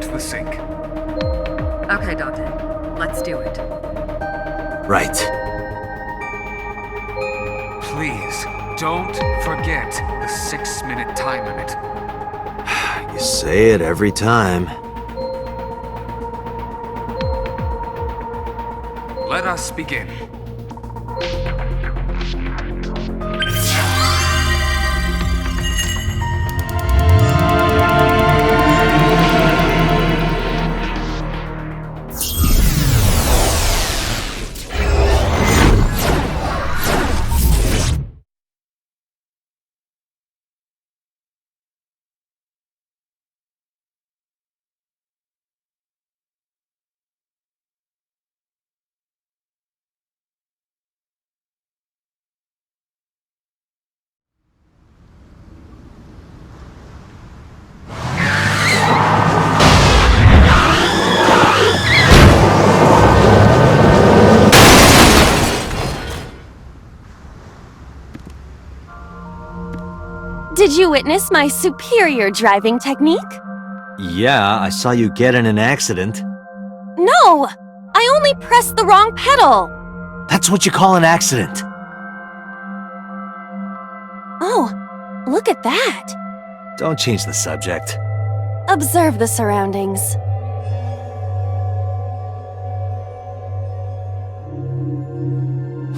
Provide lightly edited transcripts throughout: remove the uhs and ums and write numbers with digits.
to the sink. Okay, Dante. Let's do it. Right. Please, don't forget the 6-minute time limit. You say it every time. Let us begin. Did you witness my superior driving technique? Yeah, I saw you get in an accident. No! I only pressed the wrong pedal! That's what you call an accident. Oh, look at that! Don't change the subject. Observe the surroundings.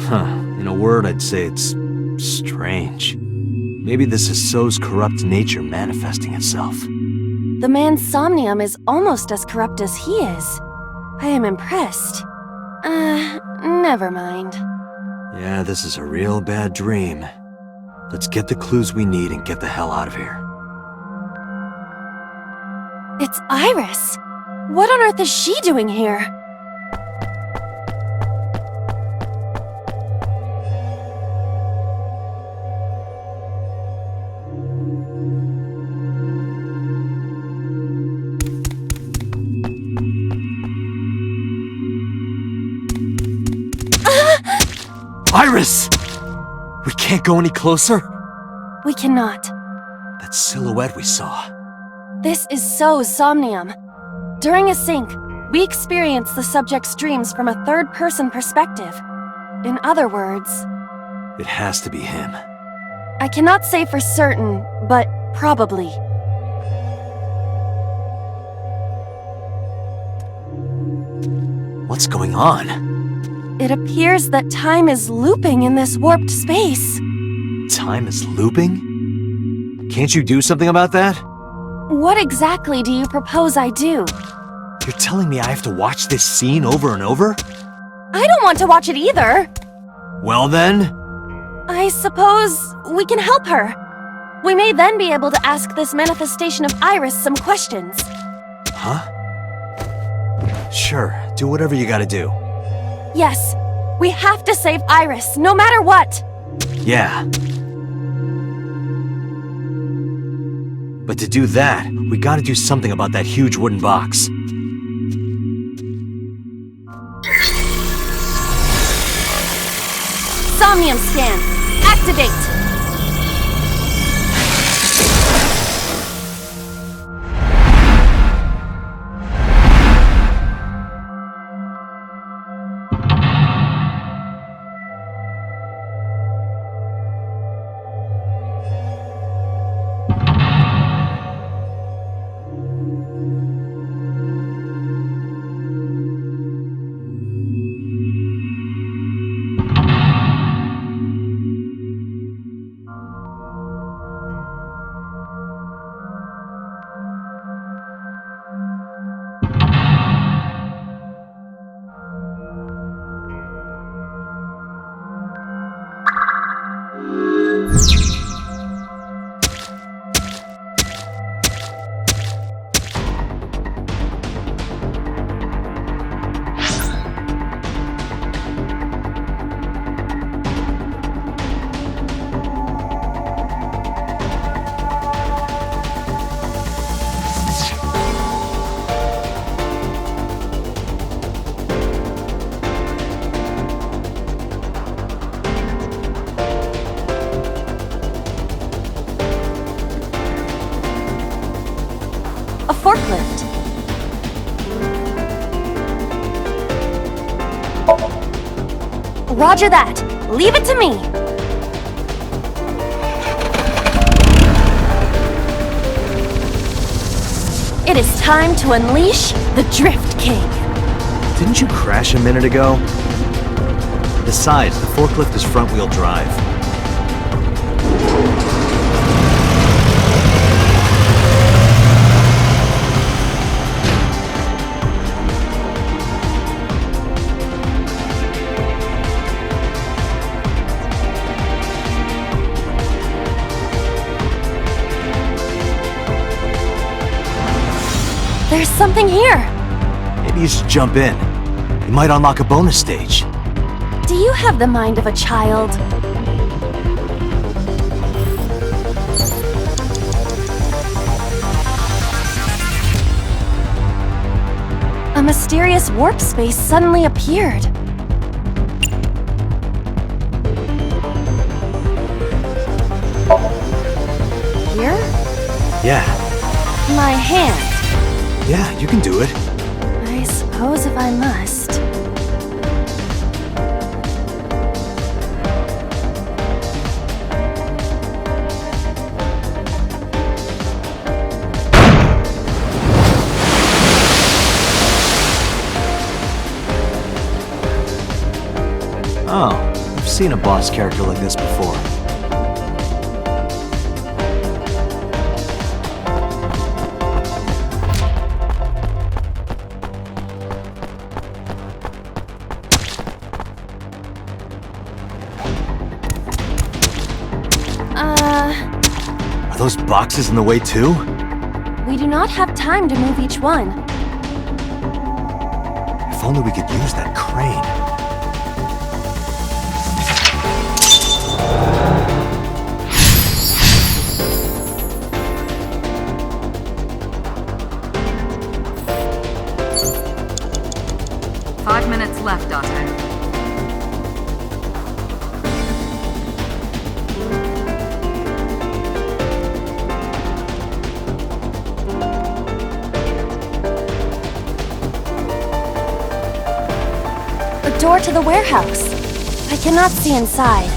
Huh. In a word, I'd say it's strange. Maybe this is So's corrupt nature manifesting itself. The man's Somnium is almost as corrupt as he is. I am impressed. Never mind. Yeah, this is a real bad dream. Let's get the clues we need and get the hell out of here. It's Iris! What on earth is she doing here? Iris! We can't go any closer? We cannot. That silhouette we saw. This is So's Somnium. During a sync, we experience the subject's dreams from a third-person perspective. In other words, It has to be him. I cannot say for certain, but probably. What's going on? It appears that time is looping in this warped space. Time is looping? Can't you do something about that? What exactly do you propose I do? You're telling me I have to watch this scene over and over? I don't want to watch it either. Well then... I suppose we can help her. We may then be able to ask this manifestation of Iris some questions. Huh? Sure, do whatever you gotta do. Yes, we have to save Iris, no matter what! Yeah. But to do that, we gotta do something about that huge wooden box. Somnium scan, activate! Roger that. Leave it to me. It is time to unleash the Drift King. Didn't you crash a minute ago? Besides, the forklift is front-wheel drive. There's something here. Maybe you should jump in. You might unlock a bonus stage. Do you have the mind of a child? A mysterious warp space suddenly appeared. Here? Yeah. My hand. Yeah, you can do it. I suppose if I must. Oh, I've seen a boss character like this before. Are those boxes in the way too? We do not have time to move each one. If only we could use that crane. Five minutes left, Dante. The door to the warehouse. I cannot see inside.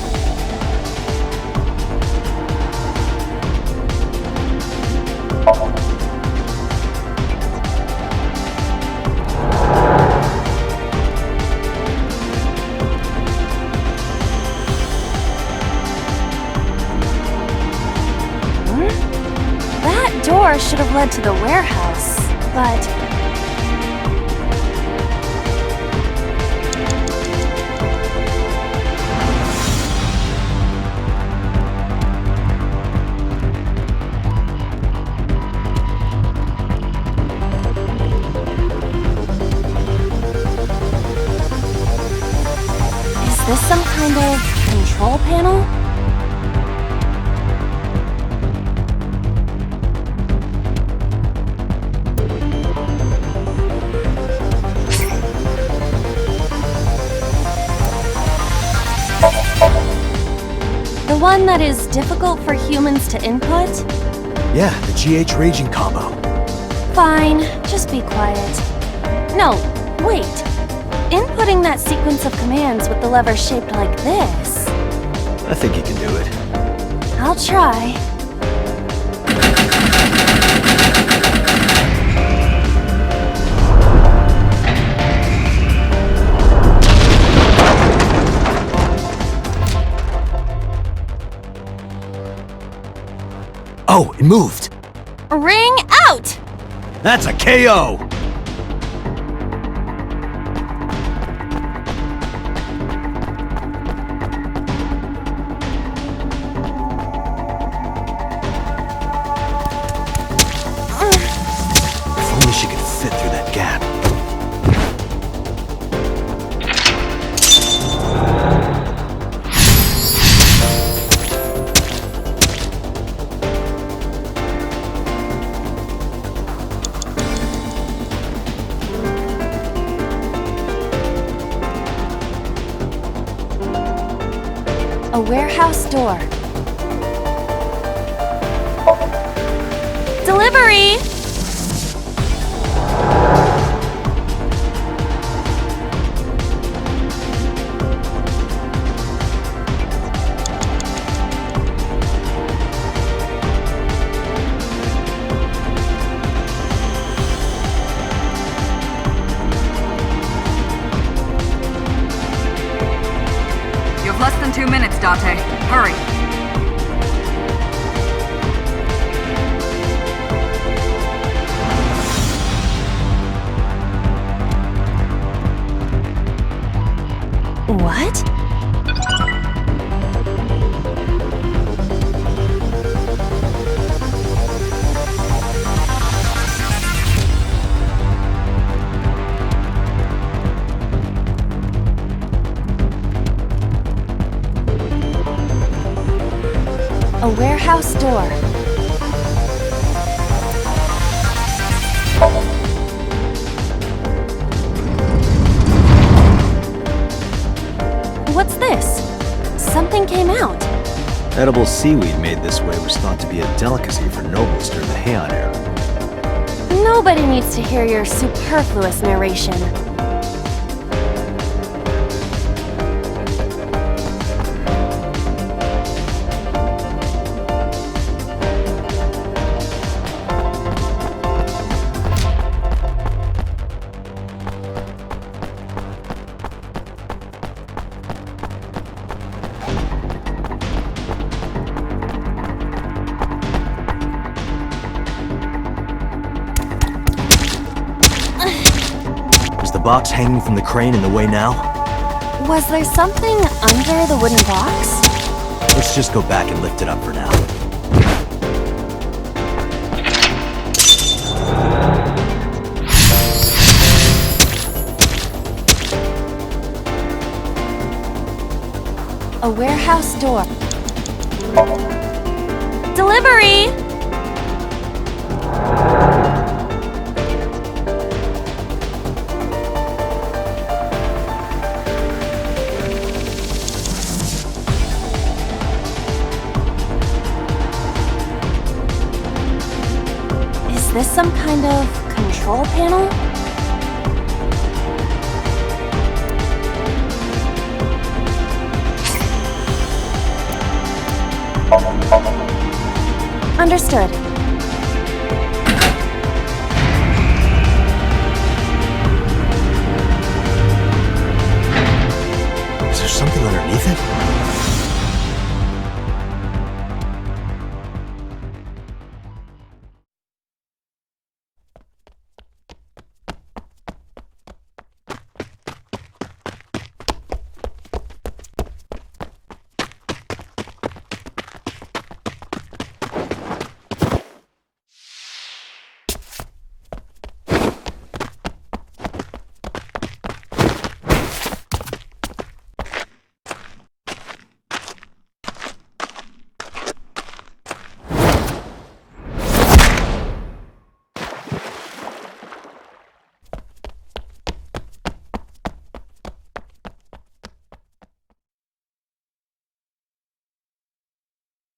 That door should have led to the warehouse, but... Is this some kind of control panel? The one that is difficult for humans to input? Yeah, the GH raging combo. Fine, just be quiet. No, wait. Inputting that sequence of commands with the lever shaped like this. I think you can do it. I'll try. Oh, it moved! Ring out! That's a KO! If only she could fit through that gap. A warehouse door. Delivery! 2 minutes, Date. Hurry. What? A warehouse door. What's this? Something came out. Edible seaweed made this way was thought to be a delicacy for nobles during the Heian era. Nobody needs to hear your superfluous narration. Is the box hanging from the crane in the way now? Was there something under the wooden box? Let's just go back and lift it up for now. A warehouse door. Delivery! Is this some kind of control panel? Understood. Is there something underneath it?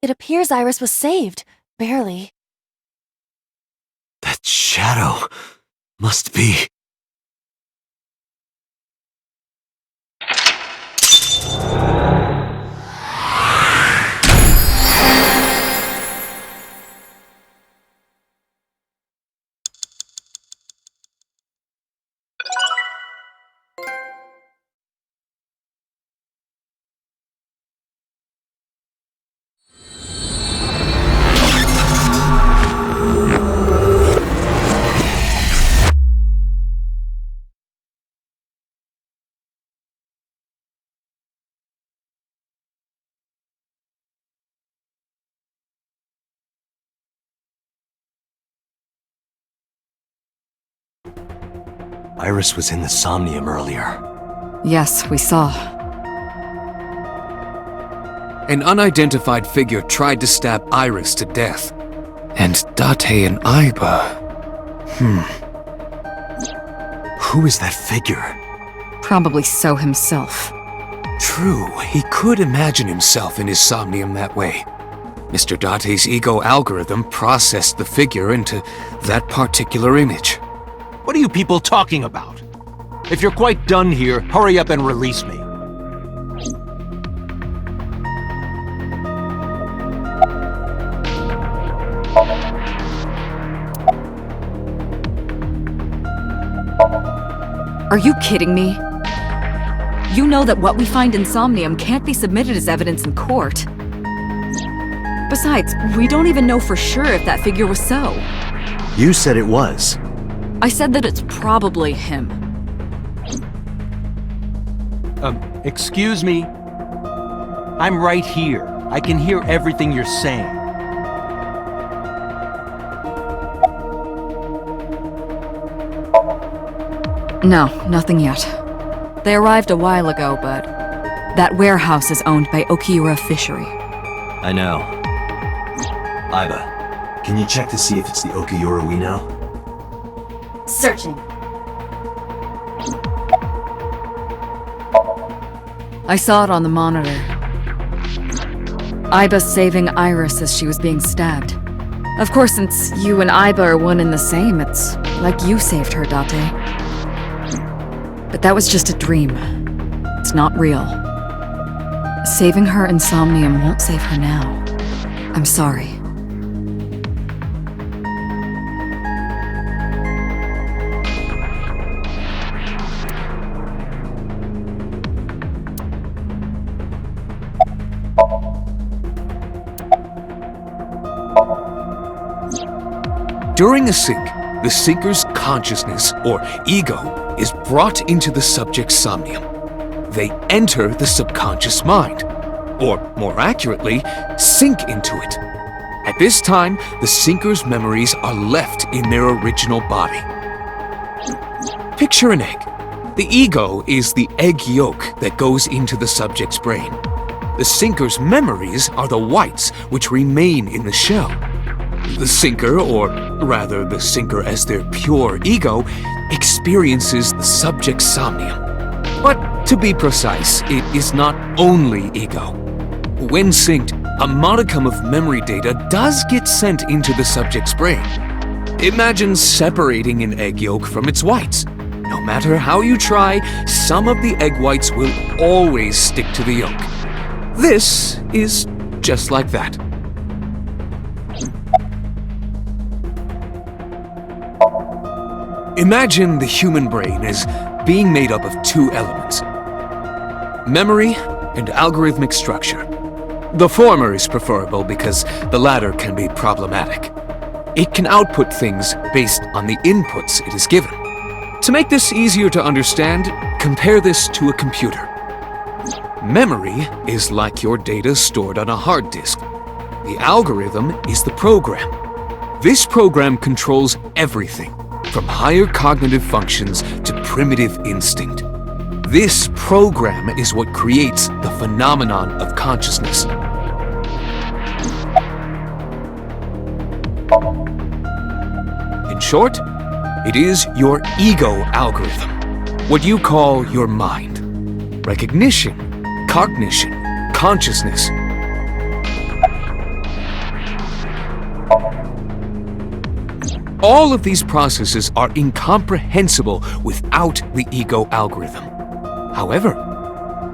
It appears Iris was saved. Barely. That shadow must be... Iris was in the Somnium earlier. Yes, we saw. An unidentified figure tried to stab Iris to death. And Date and Aiba... Who is that figure? Probably So himself. True, he could imagine himself in his Somnium that way. Mr. Date's ego algorithm processed the figure into that particular image. What are you people talking about? If you're quite done here, hurry up and release me. Are you kidding me? You know that what we find in Somnium can't be submitted as evidence in court. Besides, we don't even know for sure if that figure was so. You said it was. I said that it's probably him. Excuse me? I'm right here. I can hear everything you're saying. No, nothing yet. They arrived a while ago, but that warehouse is owned by Okiura Fishery. I know. Iba, can you check to see if it's the Okiura we know? Searching. I saw it on the monitor. Iba saving Iris as she was being stabbed. Of course, since you and Iba are one and the same, it's like you saved her, Date. But that was just a dream. It's not real. Saving her in Somnium won't save her now. I'm sorry. During a sync, the sinker's consciousness, or ego, is brought into the subject's somnium. They enter the subconscious mind, or more accurately, sink into it. At this time, the sinker's memories are left in their original body. Picture an egg. The ego is the egg yolk that goes into the subject's brain. The sinker's memories are the whites which remain in the shell. The sinker, or rather the sinker as their pure ego, experiences the subject's somnium. But to be precise, it is not only ego. When synced, a modicum of memory data does get sent into the subject's brain. Imagine separating an egg yolk from its whites. No matter how you try, some of the egg whites will always stick to the yolk. This is just like that. Imagine the human brain as being made up of two elements: memory and algorithmic structure. The former is preferable because the latter can be problematic. It can output things based on the inputs it is given. To make this easier to understand, compare this to a computer. Memory is like your data stored on a hard disk. The algorithm is the program. This program controls everything, from higher cognitive functions to primitive instinct. This program is what creates the phenomenon of consciousness. In short, it is your ego algorithm, what you call your mind. Recognition, cognition, consciousness. All of these processes are incomprehensible without the ego algorithm. However,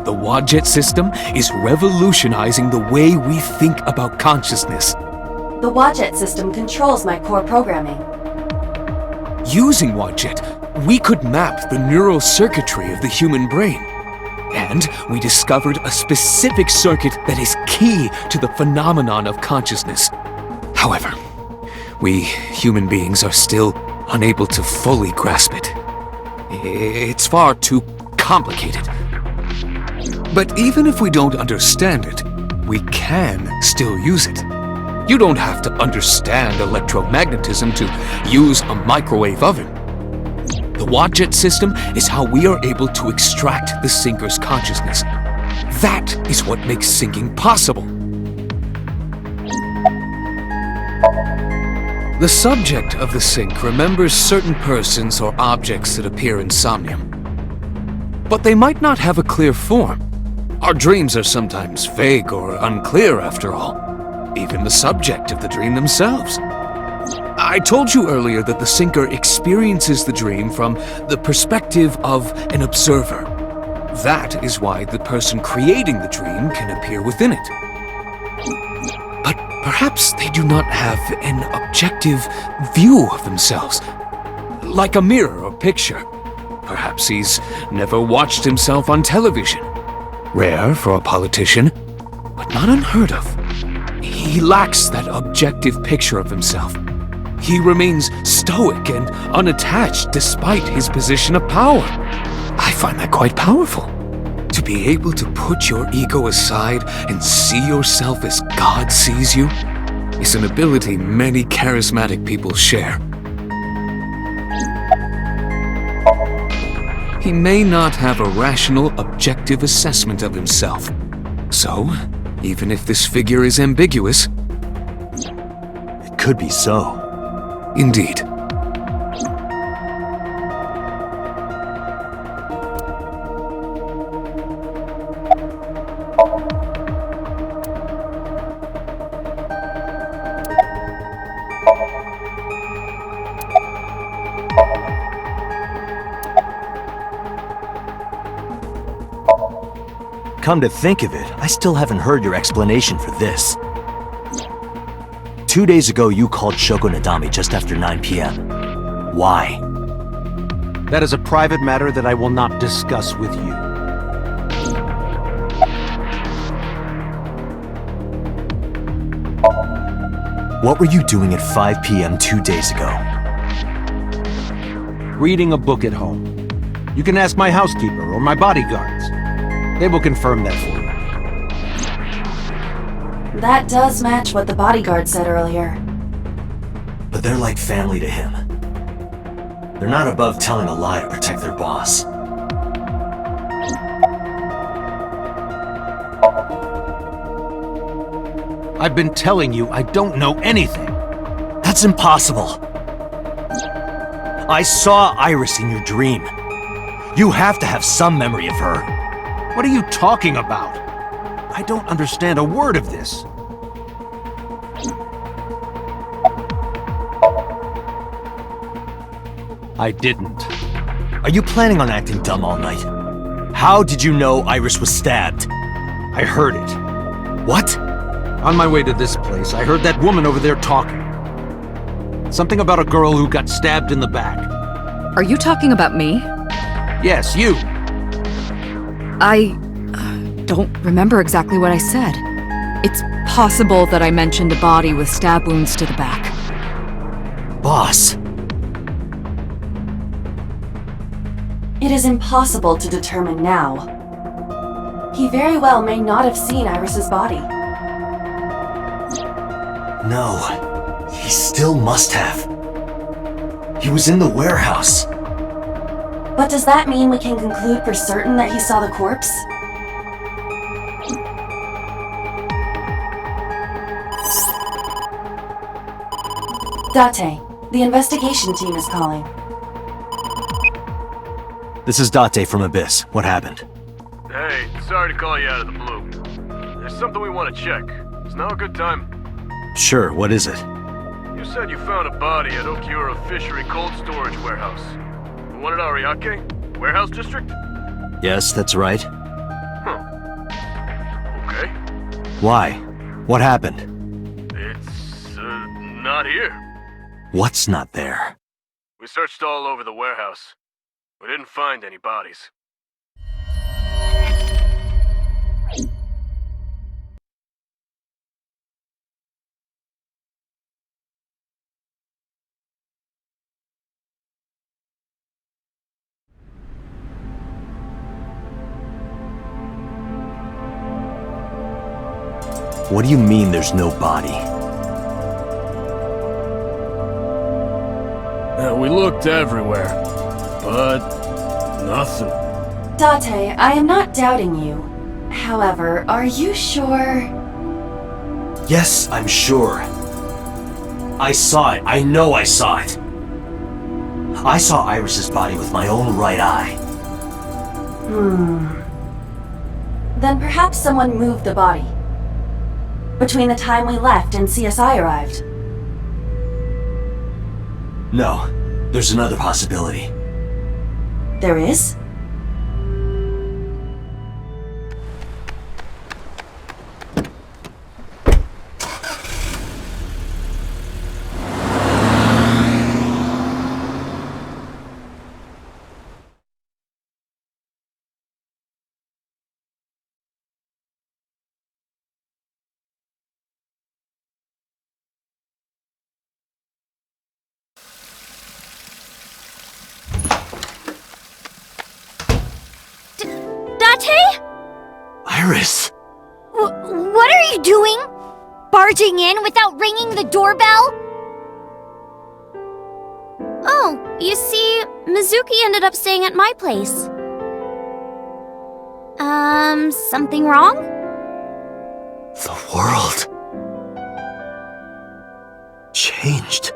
the Wadjet system is revolutionizing the way we think about consciousness. The Wadjet system controls my core programming. Using Wadjet, we could map the neural circuitry of the human brain. And we discovered a specific circuit that is key to the phenomenon of consciousness. However, we human beings are still unable to fully grasp it. It's far too complicated. But even if we don't understand it, we can still use it. You don't have to understand electromagnetism to use a microwave oven. The Wadjet system is how we are able to extract the sinker's consciousness. That is what makes syncing possible. The subject of the sync remembers certain persons or objects that appear in Somnium. But they might not have a clear form. Our dreams are sometimes vague or unclear after all. Even the subject of the dream themselves. I told you earlier that the sinker experiences the dream from the perspective of an observer. That is why the person creating the dream can appear within it. But perhaps they do not have an objective view of themselves, like a mirror or picture. Perhaps he's never watched himself on television. Rare for a politician, but not unheard of. He lacks that objective picture of himself. He remains stoic and unattached despite his position of power. I find that quite powerful. To be able to put your ego aside and see yourself as God sees you is an ability many charismatic people share. He may not have a rational, objective assessment of himself. So, even if this figure is ambiguous, It could be so. indeed. Come to think of it, I still haven't heard your explanation for this. 2 days ago, you called Shoko Nadami just after 9 p.m. Why? That is a private matter that I will not discuss with you. What were you doing at 5 p.m. 2 days ago? Reading a book at home. You can ask my housekeeper or my bodyguards. They will confirm that for you. That does match what the bodyguard said earlier. But they're like family to him. They're not above telling a lie to protect their boss. I've been telling you I don't know anything. That's impossible. I saw Iris in your dream. You have to have some memory of her. What are you talking about? I don't understand a word of this. I didn't. Are you planning on acting dumb all night? How did you know Iris was stabbed? I heard it. What? On my way to this place, I heard that woman over there talking. Something about a girl who got stabbed in the back. Are you talking about me? Yes, you. I don't remember exactly what I said. It's possible that I mentioned a body with stab wounds to the back. Boss. It is impossible to determine now. He very well may not have seen Iris's body. No. He still must have. He was in the warehouse. But does that mean we can conclude for certain that he saw the corpse? Date, the investigation team is calling. This is Date from Abyss. What happened? Hey, sorry to call you out of the blue. There's something we want to check. Is now a good time? Sure, what is it? You said you found a body at Okiura Fishery Cold Storage Warehouse. The one at Ariake? Warehouse District? Yes, that's right. Huh. Okay. Why? What happened? It's, not here. What's not there? We searched all over the warehouse. We didn't find any bodies. What do you mean there's no body? We looked everywhere, but nothing. Date, I am not doubting you. However, are you sure? Yes, I'm sure. I saw it. I know I saw it. I saw Iris's body with my own right eye. Then perhaps someone moved the body. Between the time we left and CSI arrived. No, there's another possibility. There is? Date? Iris! What are you doing? Barging in without ringing the doorbell? Oh, you see, Mizuki ended up staying at my place. Something wrong? The world changed.